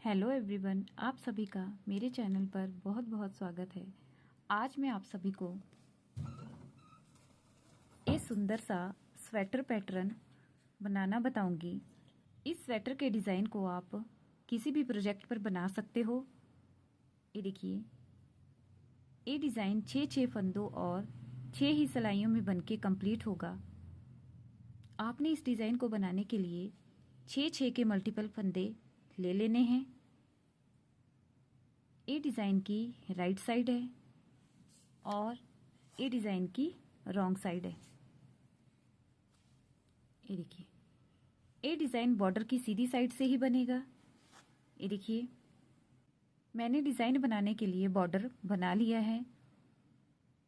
Hello everyone, आप सभी का मेरे चैनल पर बहुत बहुत स्वागत है। आज मैं आप सभी को एक सुंदर सा स्वेटर पैटर्न बनाना बताऊंगी। इस स्वेटर के डिज़ाइन को आप किसी भी प्रोजेक्ट पर बना सकते हो। ये देखिए, ये डिज़ाइन 6 फंदों और 6 ही सिलाइयों में बनके कंप्लीट होगा। आपने इस डिज़ाइन को बनाने के लिए 6 के मल्टीपल फंदे ले लेने हैं। ये डिज़ाइन की राइट साइड है और ये डिज़ाइन की रॉन्ग साइड है। ये देखिए, ये डिज़ाइन बॉर्डर की सीधी साइड से ही बनेगा। ये देखिए, मैंने डिज़ाइन बनाने के लिए बॉर्डर बना लिया है।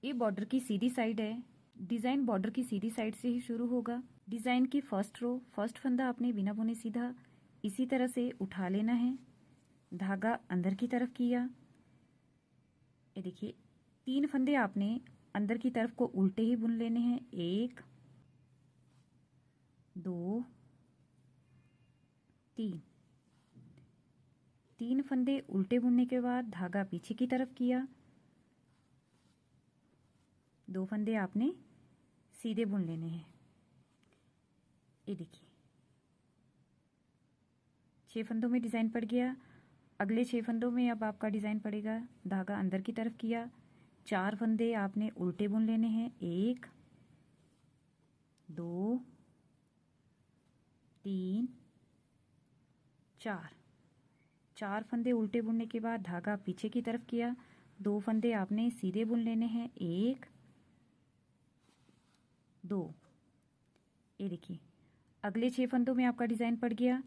ये बॉर्डर की सीधी साइड है। डिज़ाइन बॉर्डर की सीधी साइड से ही शुरू होगा। डिज़ाइन की फर्स्ट रो, फर्स्ट फंदा आपने बिना बुने सीधा इसी तरह से उठा लेना है। धागा अंदर की तरफ किया। ये देखिए, 3 फंदे आपने अंदर की तरफ को उल्टे ही बुन लेने हैं। 1 2 3 फंदे उल्टे बुनने के बाद धागा पीछे की तरफ किया। 2 फंदे आपने सीधे बुन लेने हैं। ये देखिए, 6 फंदों में डिज़ाइन पड़ गया। अगले 6 फंदों में अब आपका डिज़ाइन पड़ेगा। धागा अंदर की तरफ किया। 4 फंदे आपने उल्टे बुन लेने हैं। 1 2 3 4 फंदे उल्टे बुनने के बाद धागा पीछे की तरफ किया। 2 फंदे आपने सीधे बुन लेने हैं। 1 2। ये देखिए, अगले 6 फंदों में आपका डिज़ाइन पड़ गया। ये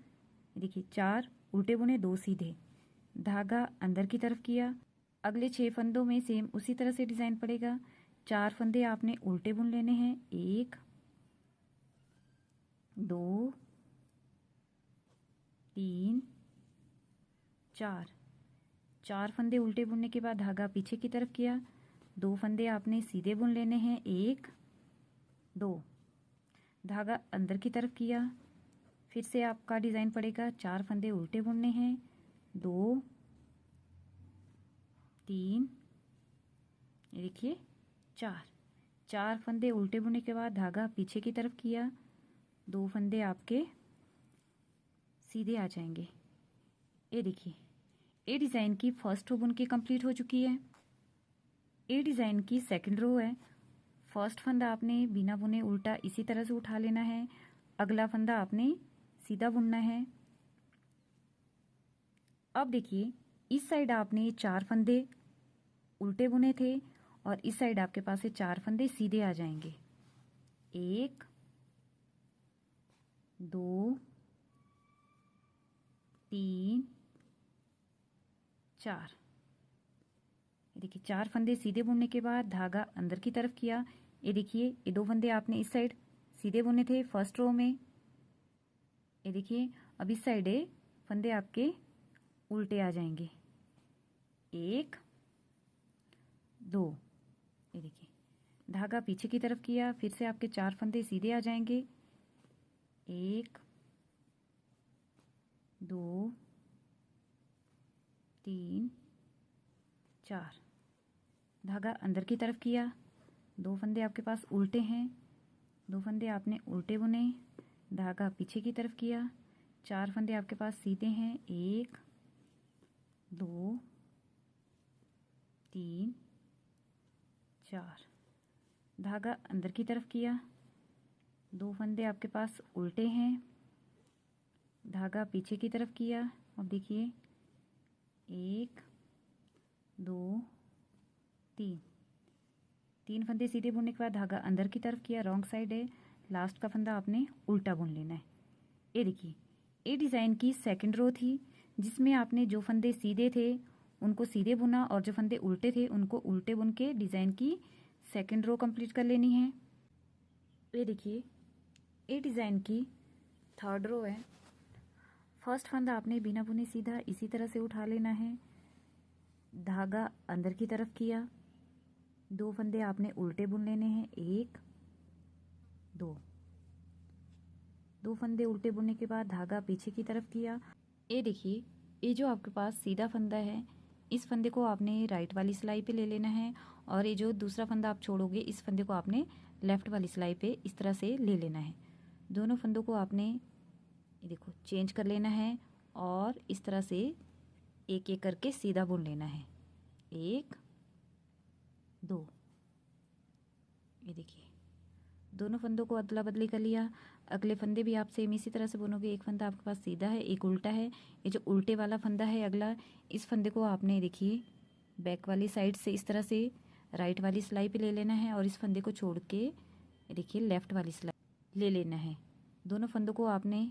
देखिए, 4 उल्टे बुने, 2 सीधे, धागा अंदर की तरफ किया। अगले 6 फंदों में सेम उसी तरह से डिज़ाइन पड़ेगा। 4 फंदे आपने उल्टे बुन लेने हैं। 1 2 3 4 फंदे उल्टे बुनने के बाद धागा पीछे की तरफ किया। 2 फंदे आपने सीधे बुन लेने हैं। 1 2, धागा अंदर की तरफ किया। फिर से आपका डिज़ाइन पड़ेगा। 4 फंदे उल्टे बुनने हैं। 2 3, ये देखिए, 4 फंदे उल्टे बुनने के बाद धागा पीछे की तरफ किया। 2 फंदे आपके सीधे आ जाएंगे। ये देखिए, ये डिज़ाइन की फर्स्ट रो बुन के कंप्लीट हो चुकी है। ये डिज़ाइन की सेकंड रो है। फर्स्ट फंदा आपने बिना बुने उल्टा इसी तरह से उठा लेना है। अगला फंदा आपने सीधा बुनना है। अब देखिए, इस साइड आपने 4 फंदे उल्टे बुने थे और इस साइड आपके पास से 4 फंदे सीधे आ जाएंगे। 1 2 3 4। ये देखिए, 4 फंदे सीधे बुनने के बाद धागा अंदर की तरफ किया। ये देखिए, ये 2 फंदे आपने इस साइड सीधे बुने थे फर्स्ट रो में। ये देखिए, अब इस साइड फंदे आपके उल्टे आ जाएंगे। 1 2, ये देखिए, धागा पीछे की तरफ किया। फिर से आपके 4 फंदे सीधे आ जाएंगे। 1 2 3 4, धागा अंदर की तरफ किया। 2 फंदे आपके पास उल्टे हैं। 2 फंदे आपने उल्टे बुने, धागा पीछे की तरफ किया। 4 फंदे आपके पास सीधे हैं। 1 2 3 4, धागा अंदर की तरफ किया। 2 फंदे आपके पास उल्टे हैं, धागा पीछे की तरफ किया। अब देखिए, 1 2 3 फंदे सीधे बुनने के बाद धागा अंदर की तरफ किया। रॉन्ग साइड है। लास्ट का फंदा आपने उल्टा बुन लेना है। ये देखिए, ये डिज़ाइन की सेकंड रो थी जिसमें आपने जो फंदे सीधे थे उनको सीधे बुना और जो फंदे उल्टे थे उनको उल्टे बुन के डिज़ाइन की सेकंड रो कंप्लीट कर लेनी है। ये देखिए, ये डिज़ाइन की थर्ड रो है। फर्स्ट फंदा आपने बिना बुने सीधा इसी तरह से उठा लेना है। धागा अंदर की तरफ किया। 2 फंदे आपने उल्टे बुन लेने हैं। 1 2 फंदे उल्टे बुनने के बाद धागा पीछे की तरफ किया। ये देखिए, ये जो आपके पास सीधा फंदा है, इस फंदे को आपने राइट वाली सिलाई पे ले लेना है और ये जो दूसरा फंदा आप छोड़ोगे, इस फंदे को आपने लेफ्ट वाली सिलाई पे इस तरह से ले लेना है। दोनों फंदों को आपने ये देखो चेंज कर लेना है और इस तरह से एक एक करके सीधा बुन लेना है। 1 2, ये देखिए दोनों फंदों को अदला बदली कर लिया। अगले फंदे भी आप सेम इसी तरह से बुनोगे। एक फंदा आपके पास सीधा है, एक उल्टा है। ये जो उल्टे वाला फंदा है अगला, इस फंदे को आपने देखिए बैक वाली साइड से इस तरह से राइट वाली सिलाई पे ले लेना है और इस फंदे को छोड़ के देखिए लेफ्ट वाली सिलाई ले लेना है। दोनों फंदों को आपने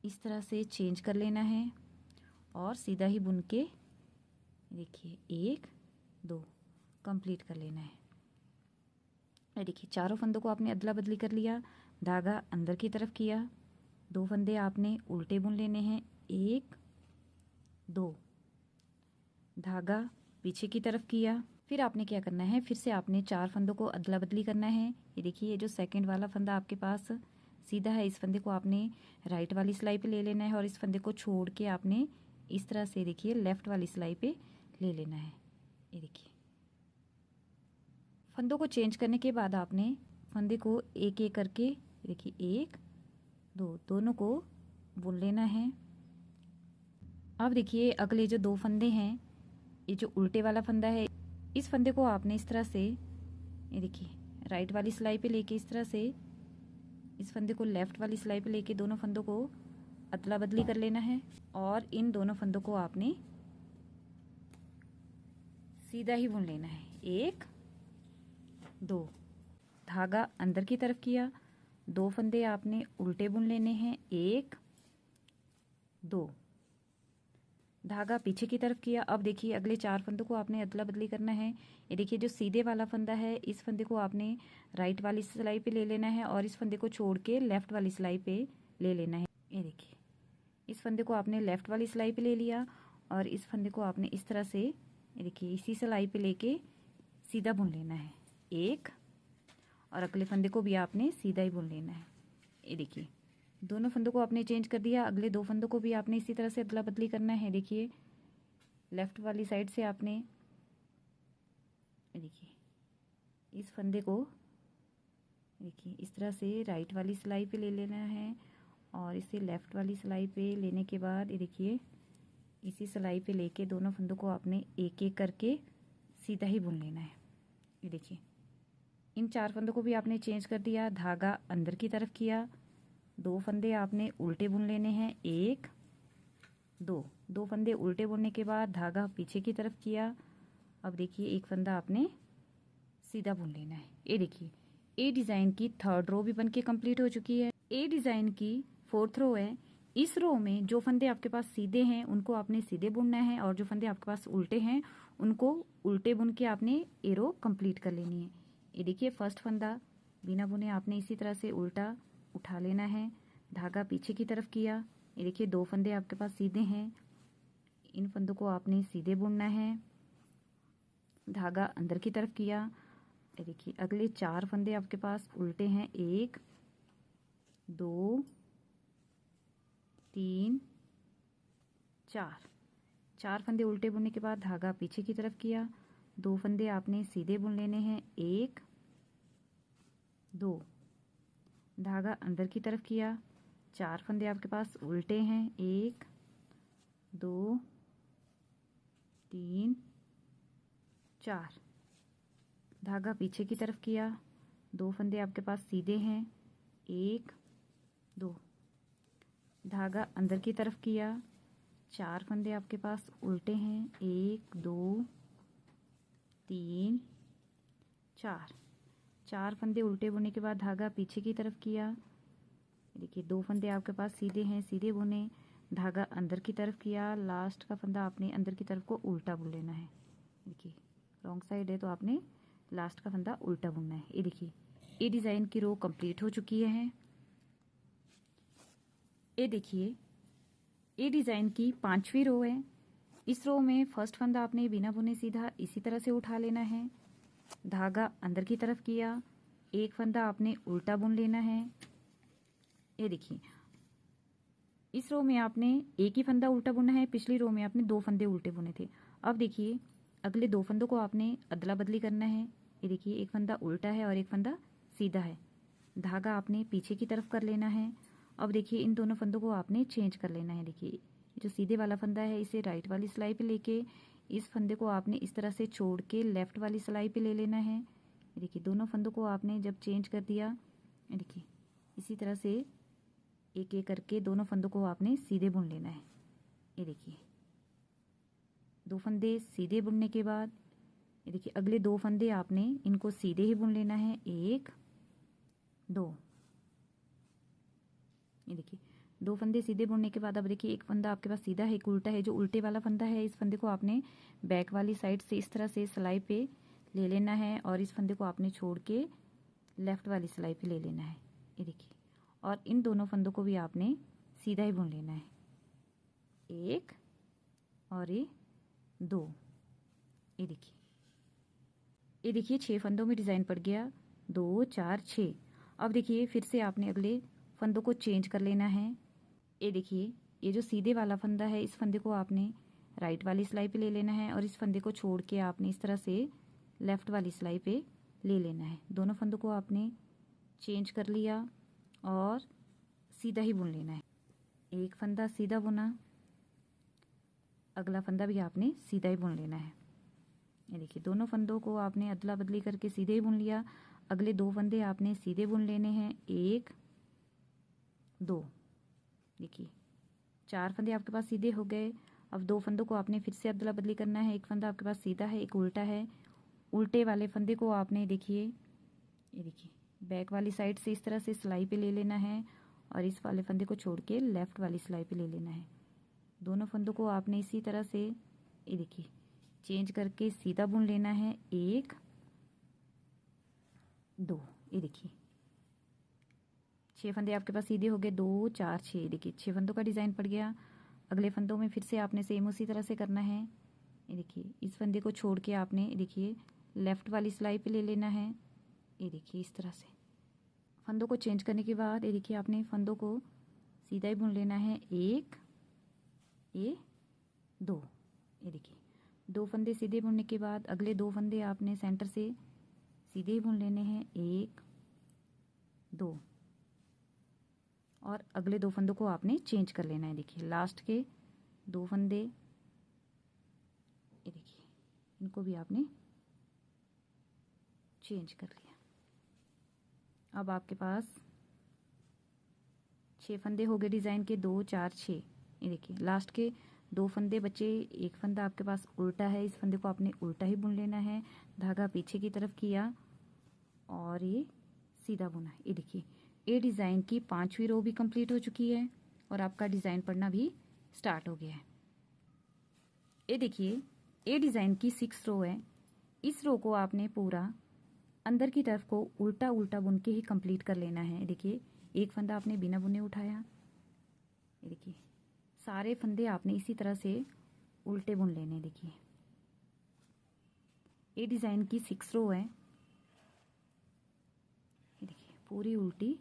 इस तरह से चेंज कर लेना है और सीधा ही बुन के देखिए 1 2 कंप्लीट कर लेना है। देखिए चारों फंदों को आपने अदला बदली कर लिया, धागा अंदर की तरफ किया, 2 फंदे आपने उल्टे बुन लेने हैं, 1 2, धागा पीछे की तरफ किया। फिर आपने क्या करना है, फिर से आपने 4 फंदों को अदला बदली करना है। ये देखिए ये जो सेकंड वाला फंदा आपके पास सीधा है, इस फंदे को आपने राइट वाली सिलाई पे ले लेना है और इस फंदे को छोड़ के आपने इस तरह से देखिए लेफ्ट वाली सिलाई पे ले लेना है। ये देखिए फंदों को चेंज करने के बाद आपने फंदे को एक एक करके देखिए 1 2 दोनों को बुन लेना है। अब देखिए अगले जो 2 फंदे हैं, ये जो उल्टे वाला फंदा है, इस फंदे को आपने इस तरह से ये देखिए राइट वाली सिलाई पे लेके इस तरह से इस फंदे को लेफ्ट वाली सिलाई पे लेके दोनों फंदों को अदला बदली कर लेना है और इन दोनों फंदों को आपने सीधा ही बुन लेना है। 1 2, धागा अंदर की तरफ किया, 2 फंदे आपने उल्टे बुन लेने हैं, 1 2, धागा पीछे की तरफ किया। अब देखिए अगले 4 फंदों को आपने अदला बदली करना है। ये देखिए जो सीधे वाला फंदा है, इस फंदे को आपने राइट वाली सिलाई पे ले लेना है और इस फंदे को छोड़ के लेफ्ट वाली सिलाई पे ले लेना है। ये देखिए इस फंदे को आपने लेफ्ट वाली सिलाई पे ले लिया और इस फंदे को आपने इस तरह से ये देखिए इसी सिलाई पे लेके सीधा बुन लेना है, 1, और अगले फंदे को भी आपने सीधा ही बुन लेना है। ये देखिए दोनों फंदों को आपने चेंज कर दिया, अगले 2 फंदों को भी आपने इसी तरह से अदला बदली करना है। देखिए लेफ्ट वाली साइड से आपने देखिए इस फंदे को देखिए इस तरह से राइट वाली सिलाई पे ले लेना है और इसे लेफ्ट वाली सिलाई पे लेने के बाद ये देखिए इसी सिलाई पे लेके दोनों फंदों को आपने एक एक करके सीधा ही बुन लेना है। ये देखिए इन 4 फंदों को भी आपने चेंज कर दिया, धागा अंदर की तरफ किया, 2 फंदे आपने उल्टे बुन लेने हैं, 1 2, 2 फंदे उल्टे बुनने के बाद धागा पीछे की तरफ किया। अब देखिए एक फंदा आपने सीधा बुन लेना है। ये देखिए ए डिज़ाइन की 3rd रो भी बनके कंप्लीट हो चुकी है। ए डिज़ाइन की 4th रो है। इस रो में जो फंदे आपके पास सीधे हैं उनको आपने सीधे बुनना है और जो फंदे आपके पास उल्टे हैं उनको उल्टे बुन के आपने ए रो कंप्लीट कर लेनी है। ये देखिए फर्स्ट फंदा बिना बुने आपने इसी तरह से उल्टा उठा लेना है, धागा पीछे की तरफ किया। ये देखिए 2 फंदे आपके पास सीधे हैं, इन फंदों को आपने सीधे बुनना है, धागा अंदर की तरफ किया। ये देखिए अगले 4 फंदे आपके पास उल्टे हैं, 1 2 3 4, 4 फंदे उल्टे बुनने के बाद धागा पीछे की तरफ किया, 2 फंदे आपने सीधे बुन लेने हैं, 1 2, धागा अंदर की तरफ किया, 4 फंदे आपके पास उल्टे हैं, 1 2 3 4, धागा पीछे की तरफ किया, 2 फंदे आपके पास सीधे हैं, 1 2, धागा अंदर की तरफ किया, 4 फंदे आपके पास उल्टे हैं, 1 2 3 4, 4 फंदे उल्टे बुनने के बाद धागा पीछे की तरफ किया। देखिए 2 फंदे आपके पास सीधे हैं, सीधे बुने, धागा अंदर की तरफ किया, लास्ट का फंदा आपने अंदर की तरफ को उल्टा बुन लेना है। देखिए रॉन्ग साइड है तो आपने लास्ट का फंदा उल्टा बुनना है। ये देखिए ये डिज़ाइन की रो कंप्लीट हो चुकी है। ये देखिए ये डिज़ाइन की 5वीं रो है। इस रो में फर्स्ट फंदा आपने बिना बुने सीधा इसी तरह से उठा लेना है, धागा अंदर की तरफ किया, एक फंदा आपने उल्टा बुन लेना है। ये देखिए इस रो में आपने एक ही फंदा उल्टा बुना है, पिछली रो में आपने 2 फंदे उल्टे बुने थे। अब देखिए अगले 2 फंदों को आपने अदला बदली करना है। ये देखिए एक फंदा उल्टा है और एक फंदा सीधा है। धागा आपने पीछे की तरफ कर लेना है। अब देखिए इन दोनों फंदों को आपने चेंज कर लेना है। देखिए जो सीधे वाला फंदा है इसे राइट वाली सिलाई पे लेके इस फंदे को आपने इस तरह से छोड़ के लेफ्ट वाली सिलाई पे ले लेना है। देखिए दोनों फंदों को आपने जब चेंज कर दिया, देखिए इसी तरह से एक एक करके दोनों फंदों को आपने सीधे बुन लेना है। ये देखिए 2 फंदे सीधे बुनने के बाद ये देखिए अगले 2 फंदे आपने इनको सीधे ही बुन लेना है। 1 2, ये देखिए 2 फंदे सीधे बुनने के बाद अब देखिए एक फंदा आपके पास सीधा है, एक उल्टा है। जो उल्टे वाला फंदा है इस फंदे को आपने बैक वाली साइड से इस तरह से सिलाई पे ले लेना है और इस फंदे को आपने छोड़ के लेफ्ट वाली सिलाई पे ले लेना है। ये देखिए और इन दोनों फंदों को भी आपने सीधा ही बुन लेना है। 1 और ये 2, ये देखिए 6 फंदों में डिज़ाइन पड़ गया। 2 4 6। अब देखिए फिर से आपने अगले फंदों को चेंज कर लेना है। ये देखिए ये जो सीधे वाला फंदा है इस फंदे को आपने राइट वाली सिलाई पे ले लेना है और इस फंदे को छोड़ के आपने इस तरह से लेफ्ट वाली सिलाई पे ले लेना है। दोनों फंदों को आपने चेंज कर लिया और सीधा ही बुन लेना है। एक फंदा सीधा बुना, अगला फंदा भी आपने सीधा ही बुन लेना है। ये देखिए दोनों फंदों को आपने अदला बदली करके सीधे ही बुन लिया। अगले 2 फंदे आपने सीधे बुन लेने हैं। 1 2, देखिए 4 फंदे आपके पास सीधे हो गए। अब 2 फंदों को आपने फिर से अदला बदली करना है। एक फंदा आपके पास सीधा है, एक उल्टा है। उल्टे वाले फंदे को आपने देखिए ये देखिए बैक वाली साइड से इस तरह से सिलाई पे ले लेना है और इस वाले फंदे को छोड़ के लेफ्ट वाली सिलाई पे ले लेना है। दोनों फंदों को आपने इसी तरह से ये देखिए चेंज करके सीधा बुन लेना है। 1 2, ये देखिए 6 फंदे आपके पास सीधे हो गए। 2 4 6, देखिए 6 फंदों का डिज़ाइन पड़ गया। अगले फंदों में फिर से आपने सेम उसी तरह से करना है। ये देखिए इस फंदे को छोड़ के आपने देखिए लेफ्ट वाली सिलाई पे ले लेना है। ये देखिए इस तरह से फंदों को चेंज करने के बाद ये देखिए आपने फंदों को सीधा ही बुन लेना है। 1 ये 2, ये देखिए 2 फंदे सीधे बुनने के बाद अगले 2 फंदे आपने सेंटर से सीधे ही बुन लेने हैं। 1 2 और अगले 2 फंदों को आपने चेंज कर लेना है। देखिए लास्ट के 2 फंदे ये देखिए इनको भी आपने चेंज कर लिया। अब आपके पास 6 फंदे हो गए डिज़ाइन के। 2 4 6, ये देखिए लास्ट के 2 फंदे बचे। एक फंदा आपके पास उल्टा है, इस फंदे को आपने उल्टा ही बुन लेना है। धागा पीछे की तरफ किया और ये सीधा बुना। ये देखिए ये डिज़ाइन की 5वीं रो भी कंप्लीट हो चुकी है और आपका डिज़ाइन पढ़ना भी स्टार्ट हो गया है। ये देखिए ये डिज़ाइन की 6 रो है। इस रो को आपने पूरा अंदर की तरफ को उल्टा उल्टा बुन के ही कंप्लीट कर लेना है। देखिए एक फंदा आपने बिना बुने उठाया। ये देखिए सारे फंदे आपने इसी तरह से उल्टे बुन लेने। देखिए ये डिज़ाइन की 6 रो है। ये देखिए पूरी उल्टी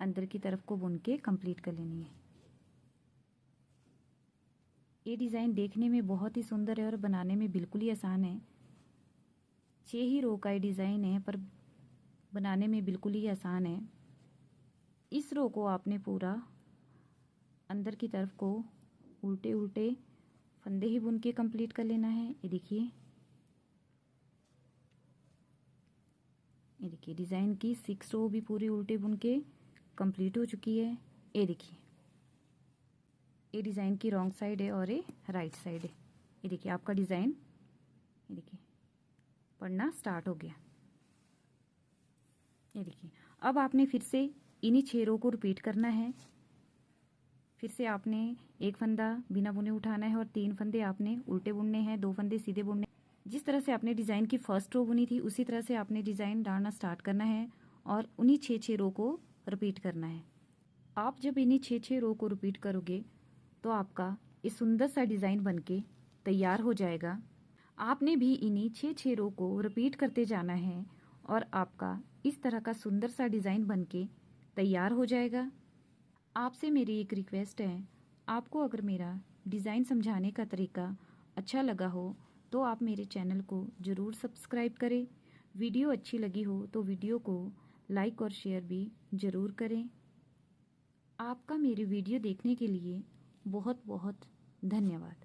अंदर की तरफ को बुन के कंप्लीट कर लेनी है। ये डिज़ाइन देखने में बहुत ही सुंदर है और बनाने में बिल्कुल ही आसान है। 6 ही रो का ये डिज़ाइन है पर बनाने में बिल्कुल ही आसान है। इस रो को आपने पूरा अंदर की तरफ को उल्टे उल्टे फंदे ही बुन के कंप्लीट कर लेना है। ये देखिए डिज़ाइन की 6 रो भी पूरी उल्टे बुन के कंप्लीट हो चुकी है। ये देखिए ये डिज़ाइन की रॉन्ग साइड है और ये राइट साइड है। ये देखिए आपका डिज़ाइन ये देखिए पढ़ना स्टार्ट हो गया। ये देखिए अब आपने फिर से इन्हीं 6 रो को रिपीट करना है। फिर से आपने एक फंदा बिना बुने उठाना है और 3 फंदे आपने उल्टे बुनने हैं, 2 फंदे सीधे बुनने। जिस तरह से आपने डिज़ाइन की फर्स्ट रो बुनी थी उसी तरह से आपने डिज़ाइन डालना स्टार्ट करना है और उन्हीं 6 रो को रिपीट करना है। आप जब इन्हीं 6 रो को रिपीट करोगे तो आपका इस सुंदर सा डिज़ाइन बनके तैयार हो जाएगा। आपने भी इन्हीं 6 रो को रिपीट करते जाना है और आपका इस तरह का सुंदर सा डिज़ाइन बनके तैयार हो जाएगा। आपसे मेरी एक रिक्वेस्ट है, आपको अगर मेरा डिज़ाइन समझाने का तरीका अच्छा लगा हो तो आप मेरे चैनल को ज़रूर सब्सक्राइब करें। वीडियो अच्छी लगी हो तो वीडियो को लाइक और शेयर भी ज़रूर करें। आपका मेरी वीडियो देखने के लिए बहुत बहुत धन्यवाद।